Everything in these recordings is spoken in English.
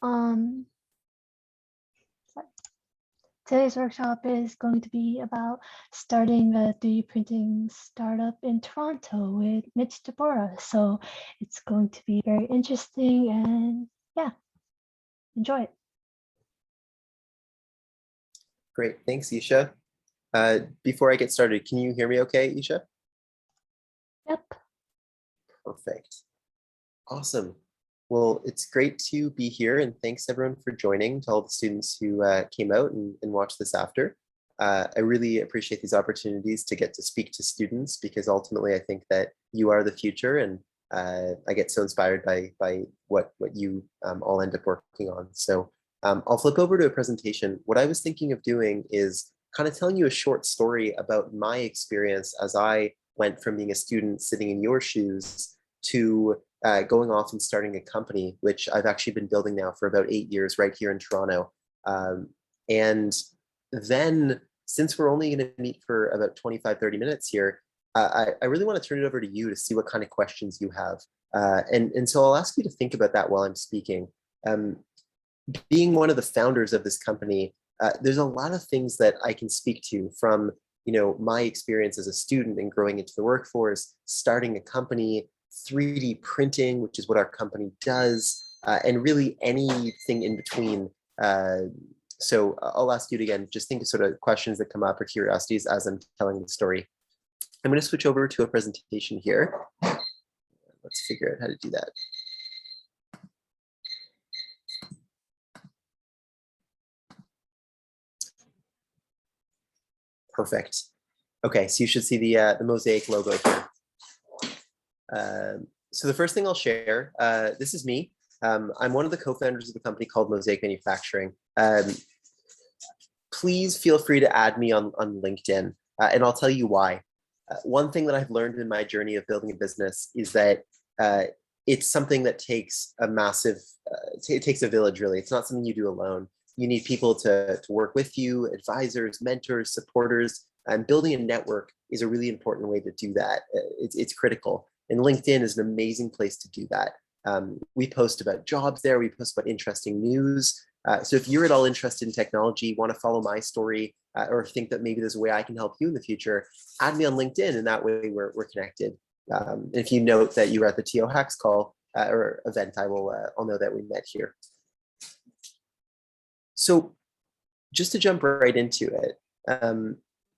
Um, Today's workshop is going to be about starting a 3D printing startup in Toronto with Mitch Debora. So it's going to be very interesting and yeah, enjoy it. Great, thanks, Isha. Before I get started, can you hear me okay, Isha? Yep. Perfect. Awesome. Well, it's great to be here, and thanks everyone for joining, to all the students who came out and watched this after. I really appreciate these opportunities to get to speak to students, because ultimately I think that you are the future, and I get so inspired by what you all end up working on. So I'll flip over to a presentation. What I was thinking of doing is kind of telling you a short story about my experience as I went from being a student sitting in your shoes to going off and starting a company, which I've actually been building now for about 8 years right here in Toronto. And then, since we're only going to meet for about 25-30 minutes here, I really want to turn it over to you to see what kind of questions you have. And so I'll ask you to think about that while I'm speaking. Being one of the founders of this company, there's a lot of things that I can speak to from my experience as a student and growing into the workforce, starting a company, 3D printing, which is what our company does, and really anything in between. So I'll ask you to, again, just think of sort of questions that come up or curiosities as I'm telling the story. I'm going to switch over to a presentation here. Let's figure out how to do that. Perfect. Okay, so you should see the Mosaic logo here. So the first thing I'll share, this is me. I'm one of the co-founders of the company called Mosaic Manufacturing. Please feel free to add me on LinkedIn, and I'll tell you why. One thing that I've learned in my journey of building a business is that it's something that takes a massive, it takes a village, really. It's not something you do alone. You need people to work with you, advisors, mentors, supporters, and building a network is a really important way to do that. It's critical. And LinkedIn is an amazing place to do that. We post about jobs there. We post about interesting news. So if you're at all interested in technology, want to follow my story, or think that maybe there's a way I can help you in the future, add me on LinkedIn, and that way we're connected. If you note that you were at the TO Hacks call or event, I'll know that we met here. So just to jump right into it,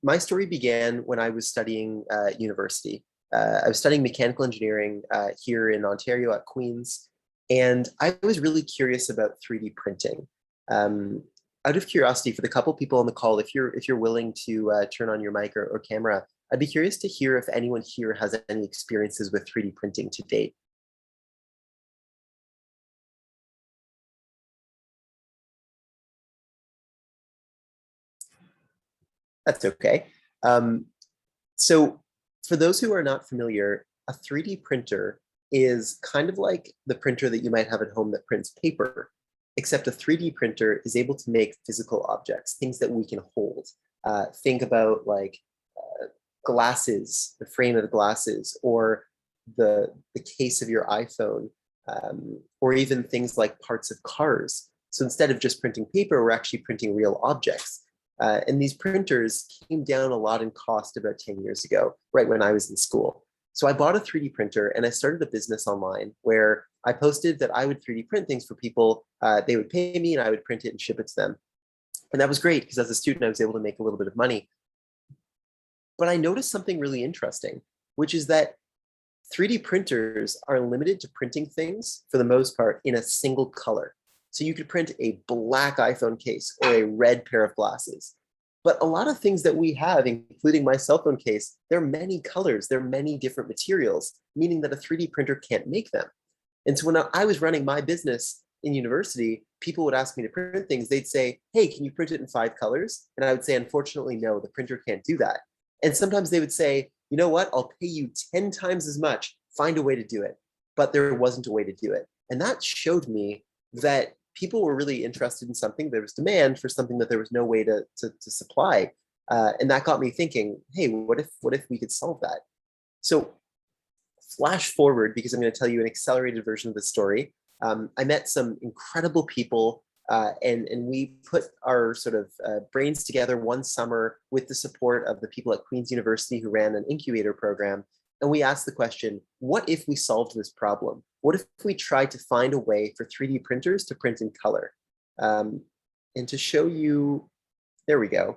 my story began when I was studying university. I was studying mechanical engineering here in Ontario at Queen's, and I was really curious about 3D printing. Out of curiosity, for the couple people on the call, if you're willing to turn on your mic or camera, I'd be curious to hear if anyone here has any experiences with 3D printing to date. That's okay. So for those who are not familiar, a 3D printer is kind of like the printer that you might have at home that prints paper, except a 3D printer is able to make physical objects, things that we can hold. Think about like glasses, the frame of the glasses, or the case of your iPhone, or even things like parts of cars. So instead of just printing paper, we're actually printing real objects. And these printers came down a lot in cost about 10 years ago, right when I was in school. So I bought a 3D printer and I started a business online where I posted that I would 3D print things for people. They would pay me and I would print it and ship it to them. And that was great because as a student, I was able to make a little bit of money. But I noticed something really interesting, which is that 3D printers are limited to printing things, for the most part, in a single color. So you could print a black iPhone case or a red pair of glasses. But a lot of things that we have, including my cell phone case, there are many colors, there are many different materials, meaning that a 3D printer can't make them. And so when I was running my business in university, people would ask me to print things. They'd say, hey, can you print it in 5 colors? And I would say, unfortunately, no, the printer can't do that. And sometimes they would say, you know what, I'll pay you 10 times as much, find a way to do it. But there wasn't a way to do it. And that showed me that people were really interested in something. There was demand for something that there was no way to supply. And that got me thinking, hey, what if we could solve that? So flash forward, because I'm going to tell you an accelerated version of the story. I met some incredible people, and we put our sort of brains together one summer with the support of the people at Queen's University who ran an incubator program. And we asked the question, what if we solved this problem? What if we tried to find a way for 3D printers to print in color? And to show you, there we go.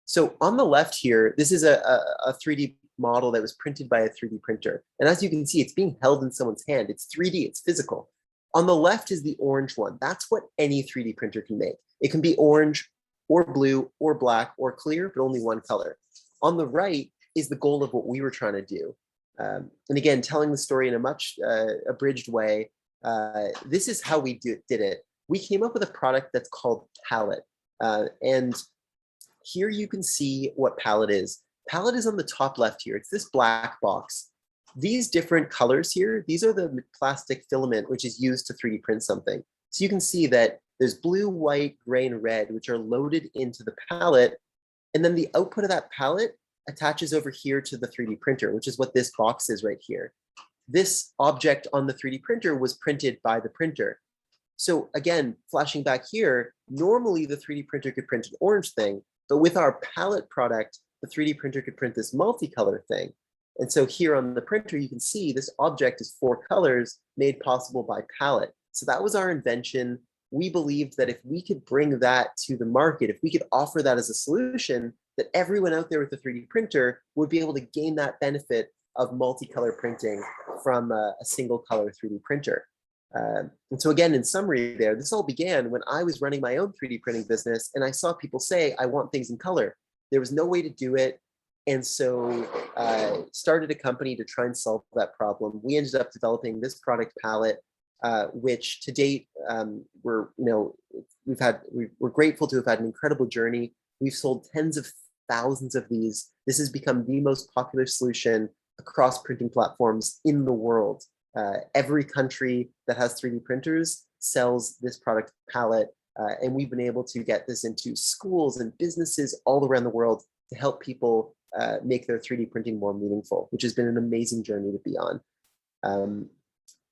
So on the left here, this is a 3D model that was printed by a 3D printer. And as you can see, it's being held in someone's hand. It's 3D, it's physical. On the left is the orange one. That's what any 3D printer can make. It can be orange or blue or black or clear, but only one color. On the right is the goal of what we were trying to do. And again, telling the story in a much abridged way, this is how we did it. We came up with a product that's called Palette. And here you can see what Palette is. Palette is on the top left here. It's this black box. These different colors here, these are the plastic filament which is used to 3D print something. So you can see that there's blue, white, gray, and red, which are loaded into the palette. And then the output of that palette attaches over here to the 3D printer, which is what this box is right here. This object on the 3D printer was printed by the printer. So again, flashing back here, normally the 3D printer could print an orange thing, but with our palette product, the 3D printer could print this multicolor thing. And so here on the printer, you can see this object is 4 colors made possible by palette. So that was our invention. We believed that if we could bring that to the market, if we could offer that as a solution, that everyone out there with a 3D printer would be able to gain that benefit of multicolor printing from a single color 3D printer. And so again, in summary there, this all began when I was running my own 3D printing business and I saw people say, I want things in color. There was no way to do it. And so started a company to try and solve that problem. We ended up developing this product Palette, which to date, we're grateful to have had an incredible journey. We've sold tens of thousands of these. This has become the most popular solution across printing platforms in the world. Every country that has 3D printers sells this product Palette, and we've been able to get this into schools and businesses all around the world to help people make their 3D printing more meaningful, which has been an amazing journey to be on.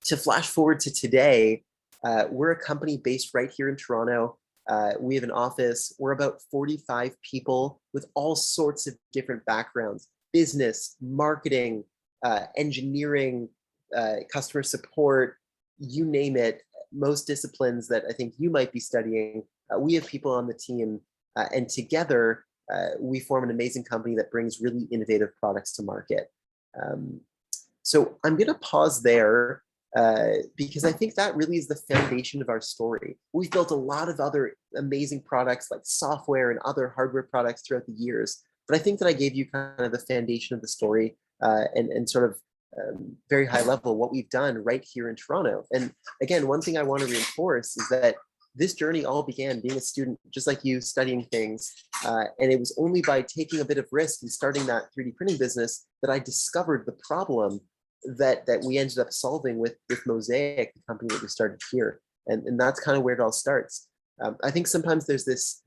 To flash forward to today, we're a company based right here in Toronto. We have an office. We're about 45 people with all sorts of different backgrounds: business, marketing, engineering, customer support, you name it. Most disciplines that I think you might be studying, we have people on the team, and together we form an amazing company that brings really innovative products to market. So I'm going to pause there because I think that really is the foundation of our story. We've built a lot of other amazing products like software and other hardware products throughout the years, but I think that I gave you kind of the foundation of the story and sort of very high level what we've done right here in Toronto. And again, one thing I want to reinforce is that this journey all began being a student, just like you, studying things. And it was only by taking a bit of risk and starting that 3D printing business that I discovered the problem that we ended up solving with Mosaic, the company that we started here. And that's kind of where it all starts. I think sometimes there's this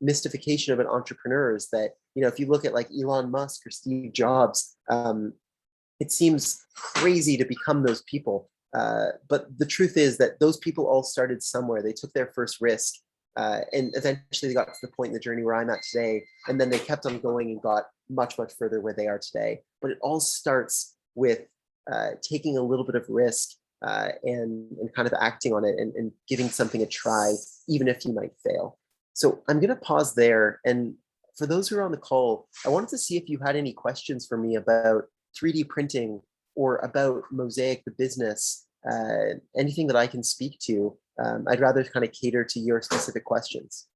mystification of an entrepreneur is that, if you look at like Elon Musk or Steve Jobs, it seems crazy to become those people. But the truth is that those people all started somewhere. They took their first risk, and eventually they got to the point in the journey where I'm at today. And then they kept on going and got much, much further where they are today. But it all starts with taking a little bit of risk and kind of acting on it and giving something a try, even if you might fail. So I'm going to pause there. And for those who are on the call, I wanted to see if you had any questions for me about 3D printing or about Mosaic, the business, anything that I can speak to. I'd rather kind of cater to your specific questions.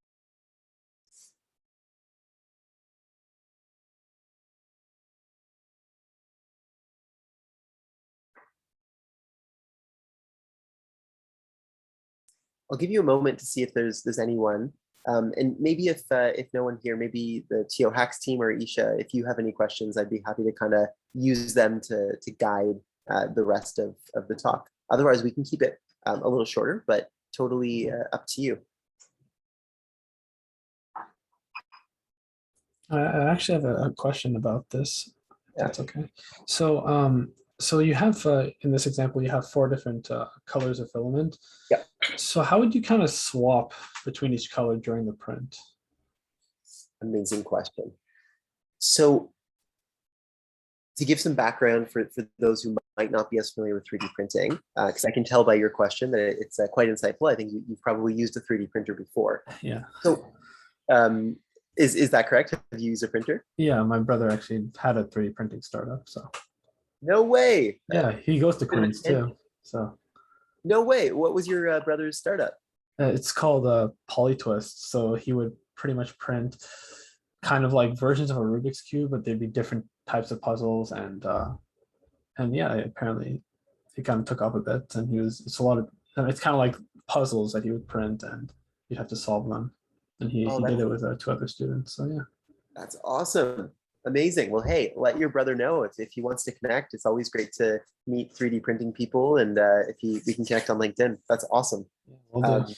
I'll give you a moment to see if there's anyone. And maybe if no one here, maybe the TOHacks team or Isha, if you have any questions, I'd be happy to kind of use them to guide the rest of the talk. Otherwise, we can keep it a little shorter, but totally up to you. I actually have a question about this. Yeah. That's okay. So So you have, in this example, you have four different colors of filament. Yeah, So how would you kind of swap between each color during the print? amazing question. So to give some background for those who might not be as familiar with 3D printing, because I can tell by your question that it's quite insightful. I think you've probably used a 3D printer before. Yeah. So um, is that correct? Have you used a printer? Yeah, my brother actually had a 3D printing startup. So No way. yeah, he goes to And, Queens and too. So no way. What was your brother's startup? it's called a polytwist. So he would pretty much print kind of like versions of a Rubik's Cube, but there'd be different types of puzzles and yeah, apparently it kind of took off a bit and it's a lot of, it's kind of like puzzles that he would print and you'd have to solve them. And Oh, he did it with two other students. So yeah. that's awesome. Amazing. Well, hey, let your brother know if he wants to connect. It's always great to meet 3D printing people, and we can connect on LinkedIn. That's awesome. We'll do.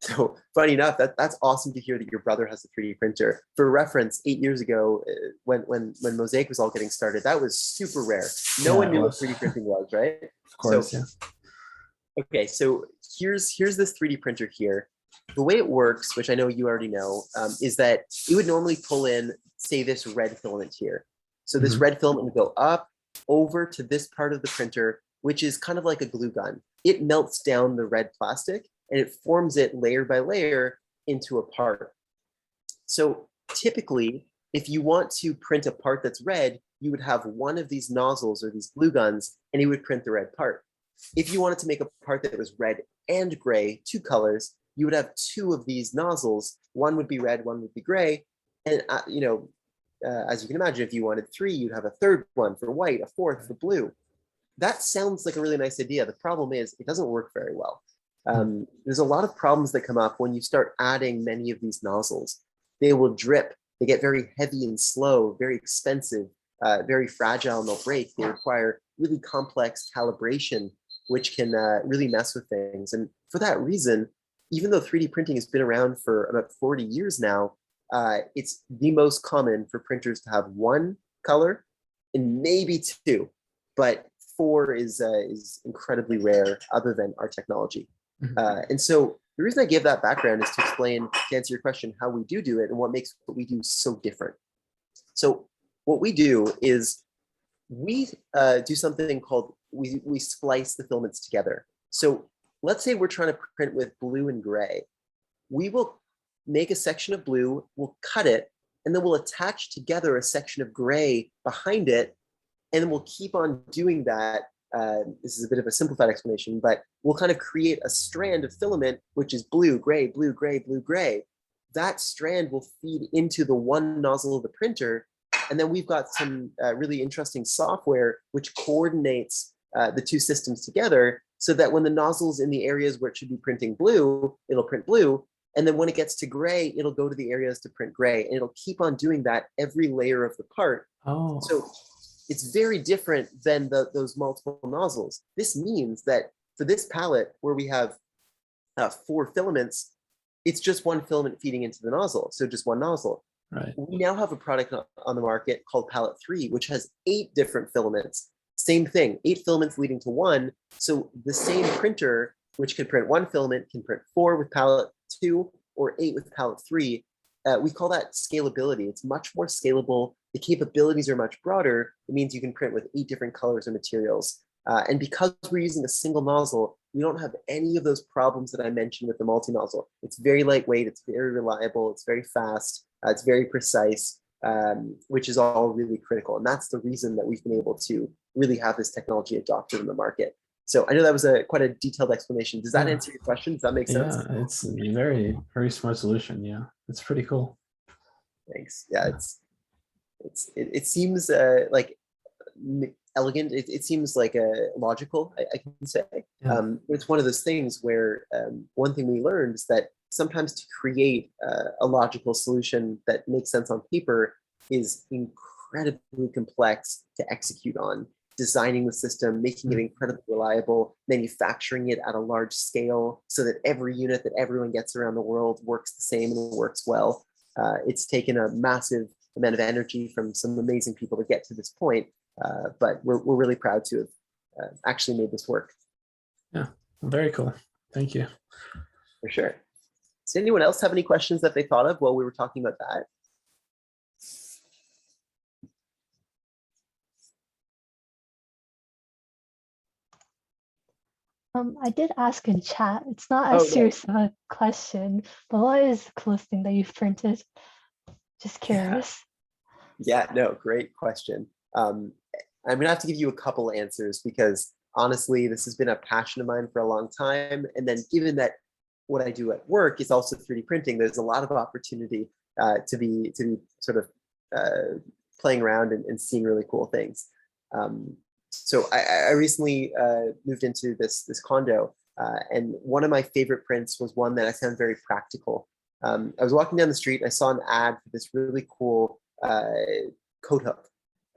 So funny enough, that's awesome to hear that your brother has a 3D printer. For reference, 8 years ago, when Mosaic was all getting started, that was super rare. No one knew what 3D printing was, right? Of course, so, yeah. Okay, so here's this 3D printer here. The way it works, which I know you already know, is that it would normally pull in, say, this red filament here. So this red filament would go up over to this part of the printer, which is kind of like a glue gun. It melts down the red plastic and it forms it layer by layer into a part. So typically, if you want to print a part that's red, you would have one of these nozzles or these glue guns, and it would print the red part. If you wanted to make a part that was red and gray, two colors, you would have two of these nozzles. One would be red, one would be gray. And, as you can imagine, if you wanted three, you'd have a third one for white, a fourth for blue. That sounds like a really nice idea. The problem is it doesn't work very well. There's a lot of problems that come up when you start adding many of these nozzles. They will drip. They get very heavy and slow, very expensive, very fragile, and they'll break. They require really complex calibration, which can really mess with things. And for that reason, even though 3D printing has been around for about 40 years now, it's the most common for printers to have one color and maybe two, but four is incredibly rare other than our technology. And so the reason I give that background is to explain, to answer your question, how we do it and what makes what we do so different. So what we do is we do something called, we splice the filaments together. So let's say we're trying to print with blue and gray. We will make a section of blue, we'll cut it, and then we'll attach together a section of gray behind it, and then we'll keep on doing that. This is a bit of a simplified explanation, but we'll kind of create a strand of filament, which is blue, gray, blue, gray, blue, gray. That strand will feed into the one nozzle of the printer. And then we've got some really interesting software which coordinates the two systems together so that when the nozzle's in the areas where it should be printing blue, it'll print blue. And then when it gets to gray, it'll go to the areas to print gray. And it'll keep on doing that every layer of the part. Oh. So it's very different than those multiple nozzles. This means that for this palette where we have 4 filaments, it's just one filament feeding into the nozzle. So just one nozzle. Right. We now have a product on the market called Palette 3, which has 8 different filaments. Same thing, 8 filaments leading to one. So the same printer, which can print 1 filament, can print 4 with Palette 2 or 8 with Palette 3. We call that scalability. It's much more scalable. The capabilities are much broader. It means you can print with 8 different colors and materials. And because we're using a single nozzle, we don't have any of those problems that I mentioned with the multi-nozzle. It's very lightweight, it's very reliable, it's very fast, it's very precise, which is all really critical. And that's the reason that we've been able to really have this technology adopted in the market. So I know that was quite a detailed explanation. Does that answer your question? Does that make sense? Yeah, it's a very, very smart solution. Yeah, it's pretty cool. Thanks. Yeah, it seems like elegant. It seems like logical, I can say. Yeah. It's one of those things where one thing we learned is that sometimes to create a logical solution that makes sense on paper is incredibly complex to execute on. Designing the system, making it incredibly reliable, manufacturing it at a large scale so that every unit that everyone gets around the world works the same and works well. It's taken a massive amount of energy from some amazing people to get to this point. But we're really proud to have actually made this work. Yeah, very cool. Thank you. For sure. Does anyone else have any questions that they thought of while we were talking about that? I did ask in chat. It's not Oh, as no. serious of a question, but what is the coolest thing that you've printed? Just curious. Yeah, no, great question. I'm gonna have to give you a couple answers because honestly, this has been a passion of mine for a long time. And then given that what I do at work is also 3D printing, there's a lot of opportunity to be sort of playing around and seeing really cool things. So I recently moved into this condo, and one of my favorite prints was one that I found very practical. I was walking down the street and I saw an ad for this really cool coat hook.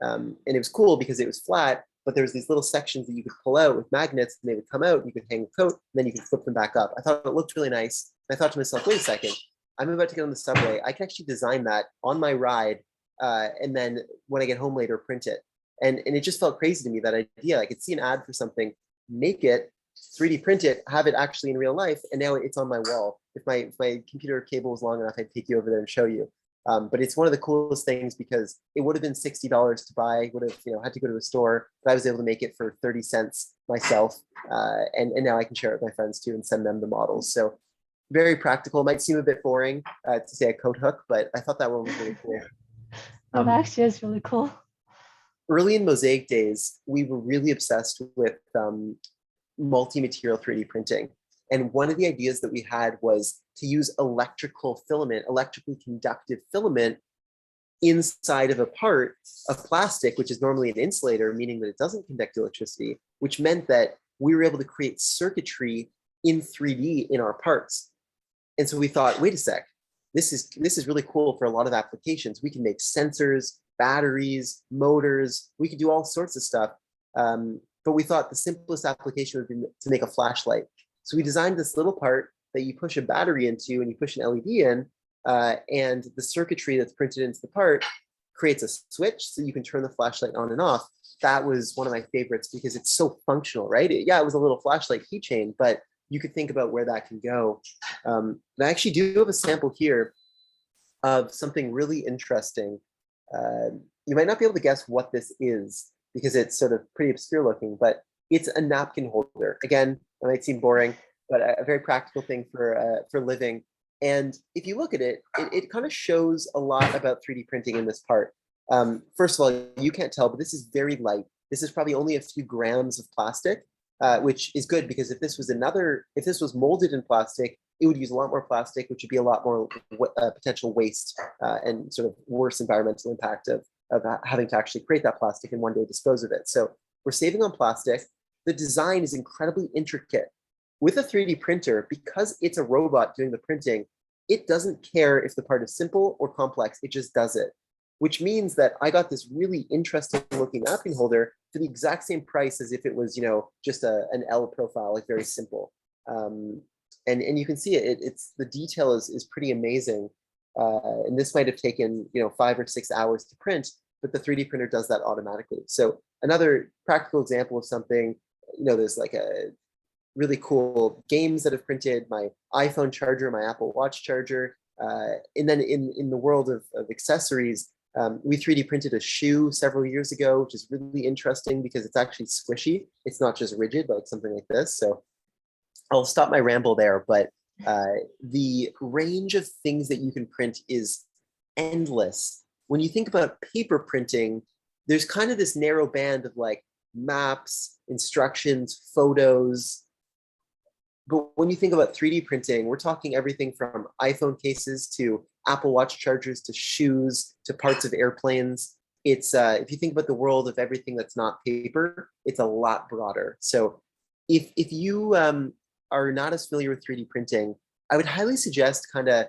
And it was cool because it was flat, but there was these little sections that you could pull out with magnets and they would come out and you could hang the coat and then you could flip them back up. I thought it looked really nice. And I thought to myself, wait a second, I'm about to get on the subway. I can actually design that on my ride. And then when I get home later, print it. And it just felt crazy to me, that idea. I could see an ad for something, make it, 3D print it, have it actually in real life, and now it's on my wall. If my computer cable was long enough, I'd take you over there and show you. But it's one of the coolest things because it would have been $60 to buy, would have had to go to a store, but I was able to make it for 30 cents myself. And now I can share it with my friends too and send them the models. So very practical. It might seem a bit boring to say a coat hook, but I thought that one was really cool. That actually is really cool. Early in Mosaic days, we were really obsessed with multi-material 3D printing. And one of the ideas that we had was to use electrical filament, electrically conductive filament inside of a part of plastic, which is normally an insulator, meaning that it doesn't conduct electricity, which meant that we were able to create circuitry in 3D in our parts. And so we thought, wait a sec, this is really cool for a lot of applications. We can make sensors, batteries, motors, we could do all sorts of stuff. But we thought the simplest application would be to make a flashlight. So we designed this little part that you push a battery into and you push an LED in, and the circuitry that's printed into the part creates a switch so you can turn the flashlight on and off. That was one of my favorites because it's so functional, right? It was a little flashlight keychain, but you could think about where that can go. And I actually do have a sample here of something really interesting. You might not be able to guess what this is because it's sort of pretty obscure looking, but it's a napkin holder. Again, it might seem boring, but a very practical thing for living. And if you look at it, it kind of shows a lot about 3D printing in this part. First of all, you can't tell, but this is very light. This is probably only a few grams of plastic, which is good because if this was molded in plastic, it would use a lot more plastic, which would be a lot more potential waste and sort of worse environmental impact of having to actually create that plastic and one day dispose of it. So we're saving on plastic. The design is incredibly intricate. With a 3D printer, because it's a robot doing the printing, it doesn't care if the part is simple or complex, it just does it. Which means that I got this really interesting looking napkin holder for the exact same price as if it was, just an L profile, like very simple. And you can see it's the detail is pretty amazing. And this might have taken 5 or 6 hours to print, but the 3D printer does that automatically. So another practical example of something, there's like a really cool games that have printed, my iPhone charger, my Apple Watch charger. And then in the world of accessories, we 3D printed a shoe several years ago, which is really interesting because it's actually squishy. It's not just rigid like something like this. So I'll stop my ramble there, but the range of things that you can print is endless. When you think about paper printing, there's kind of this narrow band of like maps, instructions, photos. But when you think about 3D printing, we're talking everything from iPhone cases to Apple Watch chargers to shoes to parts of airplanes. It's if you think about the world of everything that's not paper, it's a lot broader. So if you are not as familiar with 3D printing, I would highly suggest kind of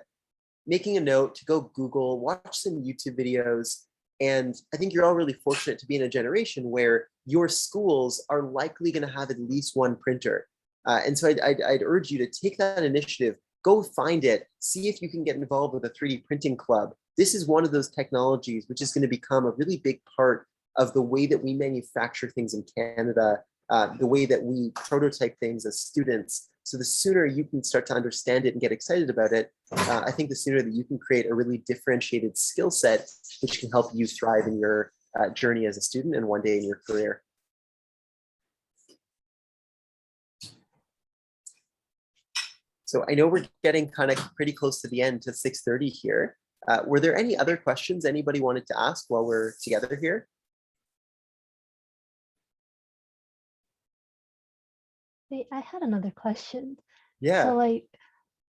making a note to go Google, watch some YouTube videos. And I think you're all really fortunate to be in a generation where your schools are likely going to have at least one printer. And so I'd urge you to take that initiative, go find it, see if you can get involved with a 3D printing club. This is one of those technologies which is going to become a really big part of the way that we manufacture things in Canada, the way that we prototype things as students. So the sooner you can start to understand it and get excited about it, I think the sooner that you can create a really differentiated skill set, which can help you thrive in your journey as a student and one day in your career. So I know we're getting kind of pretty close to the end, to 6:30 here. Were there any other questions anybody wanted to ask while we're together here? Wait, I had another question. Yeah. So like,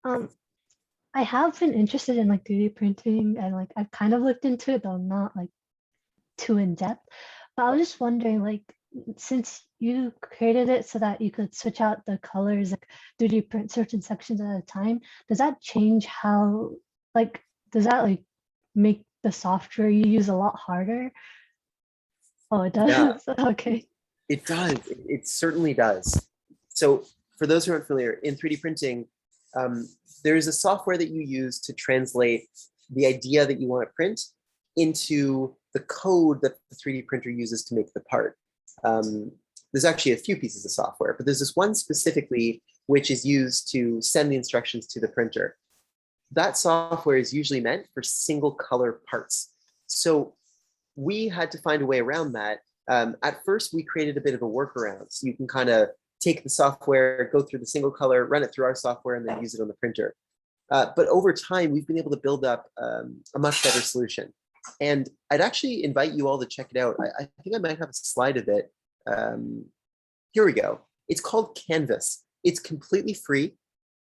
I have been interested in like 3D printing, and like I've kind of looked into it, though not like too in depth. But I was just wondering, like, since you created it so that you could switch out the colors, like 3D print certain sections at a time, does that change how, like, does that like make the software you use a lot harder? Oh, it does. Yeah. Okay. It does. It certainly does. So for those who aren't familiar, in 3D printing, there is a software that you use to translate the idea that you want to print into the code that the 3D printer uses to make the part. There's actually a few pieces of software, but there's this one specifically which is used to send the instructions to the printer. That software is usually meant for single color parts. So we had to find a way around that. At first, we created a bit of a workaround. So you can kind of take the software, go through the single color, run it through our software, and then use it on the printer. But over time, we've been able to build up a much better solution. And I'd actually invite you all to check it out. I think I might have a slide of it. Here we go. It's called Canvas. It's completely free.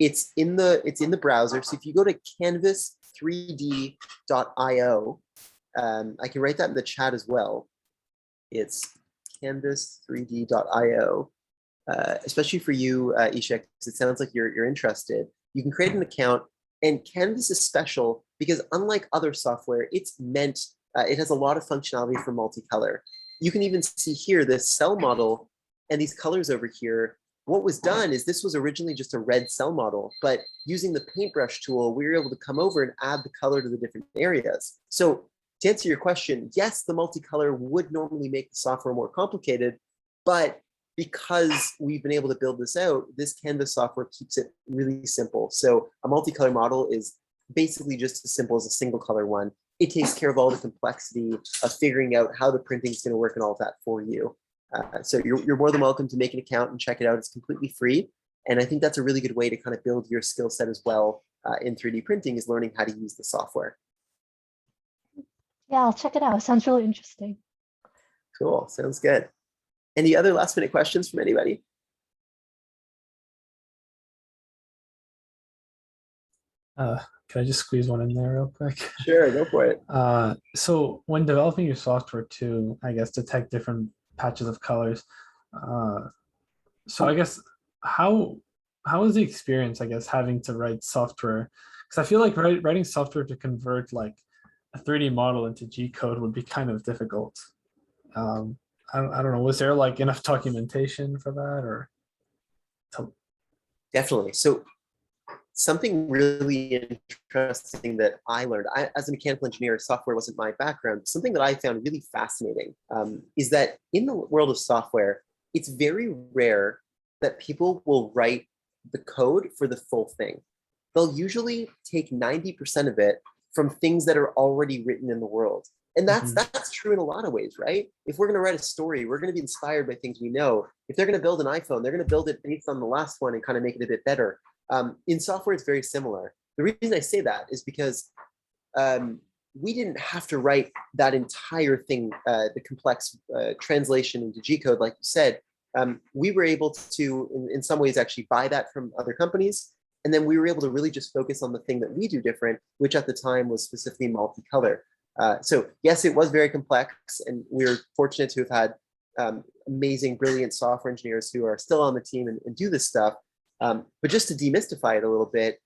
It's in the browser. So if you go to canvas3d.io, I can write that in the chat as well. It's canvas3d.io, especially for you, Ishak, because it sounds like you're interested. You can create an account, and Canvas is special because unlike other software, it has a lot of functionality for multicolor. You can even see here this cell model and these colors over here. What was done is this was originally just a red cell model, but using the paintbrush tool, we were able to come over and add the color to the different areas. So to answer your question, yes, the multicolor would normally make the software more complicated, but because we've been able to build this out, this Canvas software keeps it really simple. So a multicolor model is basically just as simple as a single color one. It takes care of all the complexity of figuring out how the printing is going to work and all that for you. So you're more than welcome to make an account and check it out. It's completely free. And I think that's a really good way to kind of build your skill set as well in 3D printing, is learning how to use the software. Yeah, I'll check it out. It sounds really interesting. Cool. Sounds good. Any other last minute questions from anybody? Can I just squeeze one in there real quick? Sure, go for it. So when developing your software to, I guess, detect different patches of colors, so I guess how is the experience, I guess, having to write software? Because I feel like writing software to convert like a 3D model into G code would be kind of difficult. I don't know. Was there like enough documentation for that, or? Definitely. So something really interesting that I learned, as a mechanical engineer, software wasn't my background. Something that I found really fascinating is that in the world of software, it's very rare that people will write the code for the full thing. They'll usually take 90% of it from things that are already written in the world. And that's true in a lot of ways, right? If we're going to write a story, we're going to be inspired by things we know. If they're going to build an iPhone, they're going to build it based on the last one and kind of make it a bit better. In software, it's very similar. The reason I say that is because we didn't have to write that entire thing, the complex translation into G code, like you said. We were able to, in some ways, actually buy that from other companies. And then we were able to really just focus on the thing that we do different, which at the time was specifically multicolor. So yes, it was very complex, and we're fortunate to have had amazing, brilliant software engineers who are still on the team and do this stuff. But just to demystify it a little bit,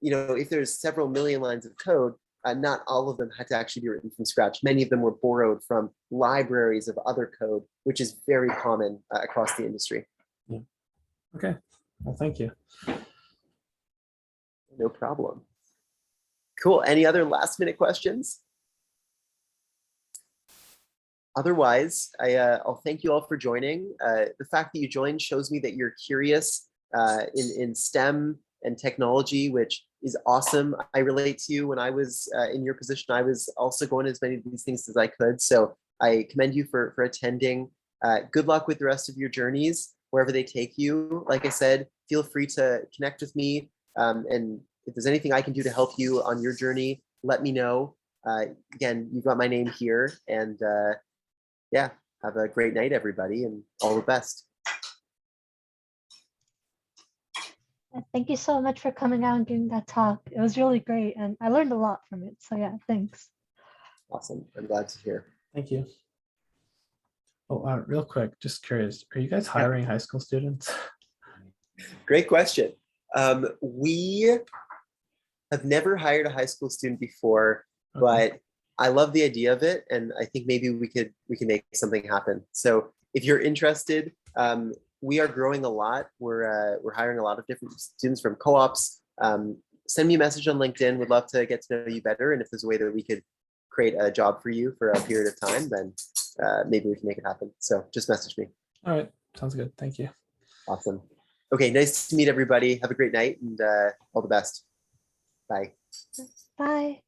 if there's several million lines of code, not all of them had to actually be written from scratch. Many of them were borrowed from libraries of other code, which is very common across the industry. Yeah. Okay. Well, thank you. No problem. Cool. Any other last minute questions? otherwise, I'll thank you all for joining. The fact that you joined shows me that you're curious in STEM and technology, which is awesome. I relate to you. When I was in your position, I was also going to as many of these things as I could. So I commend you for attending. Good luck with the rest of your journeys, wherever they take you. Like I said, feel free to connect with me. And if there's anything I can do to help you on your journey, let me know. Again, you've got my name here. And yeah, have a great night, everybody, and all the best. Thank you so much for coming out and giving that talk. It was really great, and I learned a lot from it. So yeah, thanks. Awesome. I'm glad to hear. Thank you. Oh, real quick, just curious, are you guys hiring high school students? Great question. We have never hired a high school student before, but I love the idea of it, and I think maybe we can make something happen. So if you're interested, we are growing a lot. We're hiring a lot of different students from co-ops. Send me a message on LinkedIn. Would love to get to know you better, and if there's a way that we could create a job for you for a period of time, then maybe we can make it happen. So just message me. All right, sounds good. Thank you. Awesome. Okay, nice to meet everybody. Have a great night, and all the best. Bye. Bye.